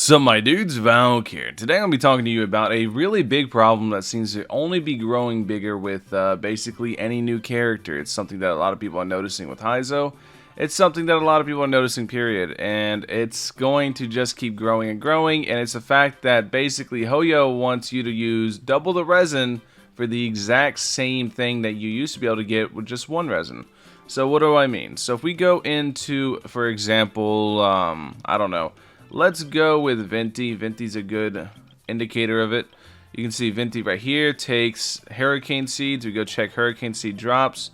What's up, my dudes? Valkyrja. Today I'm going to be talking to you about a really big problem that seems to only be growing bigger with basically any new character. It's something that a lot of people are noticing with Heizo. It's something that a lot of people are noticing, period. And it's going to just keep growing and growing. And it's the fact that basically Hoyo wants you to use double the resin for the exact same thing that you used to be able to get with just one resin. So what do I mean? So if we go into, for example, I don't know. Let's go with Venti. Venti's a good indicator of it. You can see Venti right here takes Hurricane Seeds. We go check Hurricane Seed drops.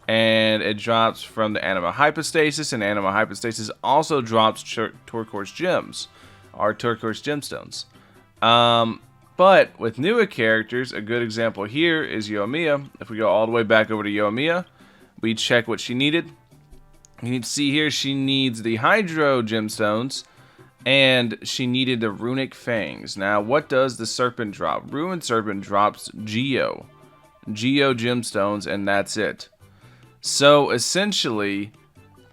And it drops from the Anima Hypostasis. And Anima Hypostasis also drops Turquoise Gems. Or Turquoise Gemstones. But with newer characters, a good example here is Yoimiya. If we go all the way back over to Yoimiya, we check what she needed. You can see here she needs the Hydro Gemstones. And she needed the Runic Fangs. Now, what does the Serpent drop? Ruined Serpent drops Geo Gemstones, and that's it. So, essentially,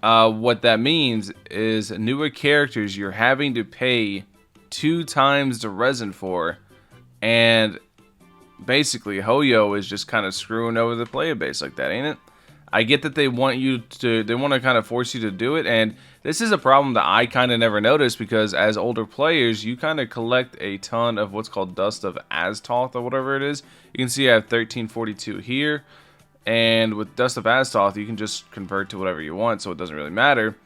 what that means is newer characters you're having to pay 2 times the resin for. And basically, Hoyo is just kind of screwing over the player base like that, ain't it? I get that they want to kind of force you to do it, and this is a problem that I kind of never noticed because as older players, you kind of collect a ton of what's called Dust of Azthoth or whatever it is. You can see I have 1342 here, and with Dust of Azthoth, you can just convert to whatever you want, so it doesn't really matter.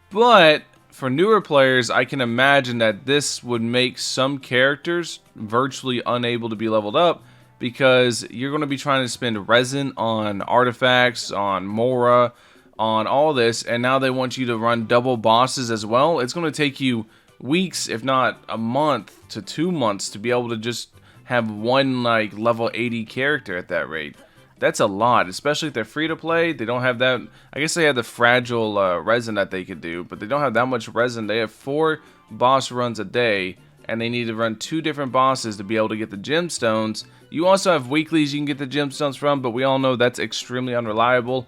But for newer players, I can imagine that this would make some characters virtually unable to be leveled up, because you're going to be trying to spend resin on artifacts, on Mora, on all this, and now they want you to run double bosses as well. It's going to take you weeks, if not a month to 2 months, to be able to just have one like level 80 character at that rate. That's a lot, especially if they're free to play. They don't have that. I guess they have the fragile resin that they could do, but they don't have that much resin. They have 4 boss runs a day, and they need to run 2 different bosses to be able to get the gemstones. You also have weeklies you can get the gemstones from, but we all know that's extremely unreliable.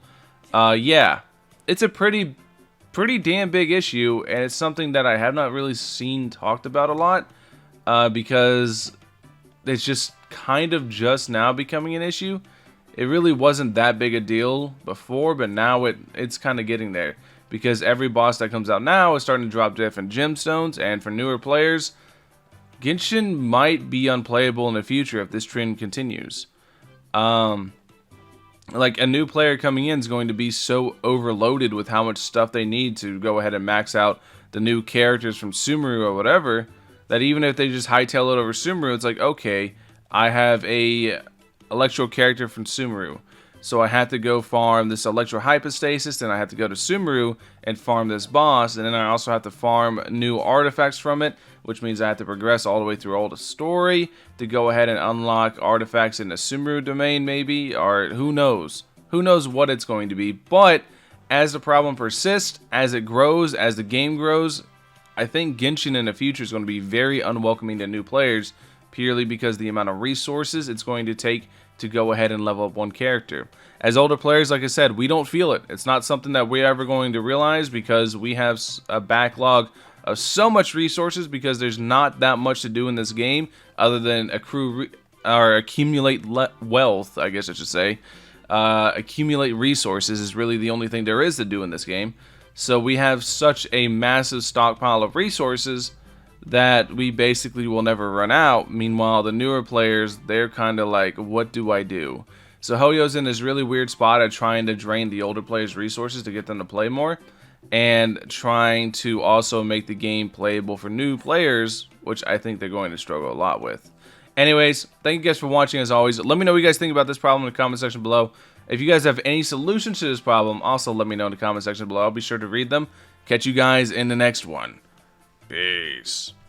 Yeah, it's a pretty damn big issue, and it's something that I have not really seen talked about a lot, because it's just kind of just now becoming an issue. It really wasn't that big a deal before, but now it's kind of getting there, because every boss that comes out now is starting to drop different gemstones, and for newer players, Genshin might be unplayable in the future if this trend continues. Like a new player coming in is going to be so overloaded with how much stuff they need to go ahead and max out the new characters from Sumeru or whatever, that even if they just hightail it over Sumeru, it's like, okay, I have a Electro character from Sumeru, so I have to go farm this Electro Hypostasis, then I have to go to Sumeru and farm this boss, and then I also have to farm new artifacts from it, which means I have to progress all the way through all the story to go ahead and unlock artifacts in the Sumeru domain, maybe, or who knows? Who knows what it's going to be? But as the problem persists, as it grows, as the game grows, I think Genshin in the future is going to be very unwelcoming to new players, purely because the amount of resources it's going to take to go ahead and level up one character. As older players, like I said, we don't feel it. It's not something that we're ever going to realize because we have a backlog of so much resources, because there's not that much to do in this game other than accumulate wealth, I guess I should say. Accumulate resources is really the only thing there is to do in this game. So we have such a massive stockpile of resources that we basically will never run out. Meanwhile, the newer players, they're kind of like, what do I do? So Hoyo's in this really weird spot of trying to drain the older players' resources to get them to play more, and trying to also make the game playable for new players, which I think they're going to struggle a lot with. Anyways, thank you guys for watching as always. Let me know what you guys think about this problem in the comment section below. If you guys have any solutions to this problem, also let me know in the comment section below. I'll be sure to read them. Catch you guys in the next one. Peace.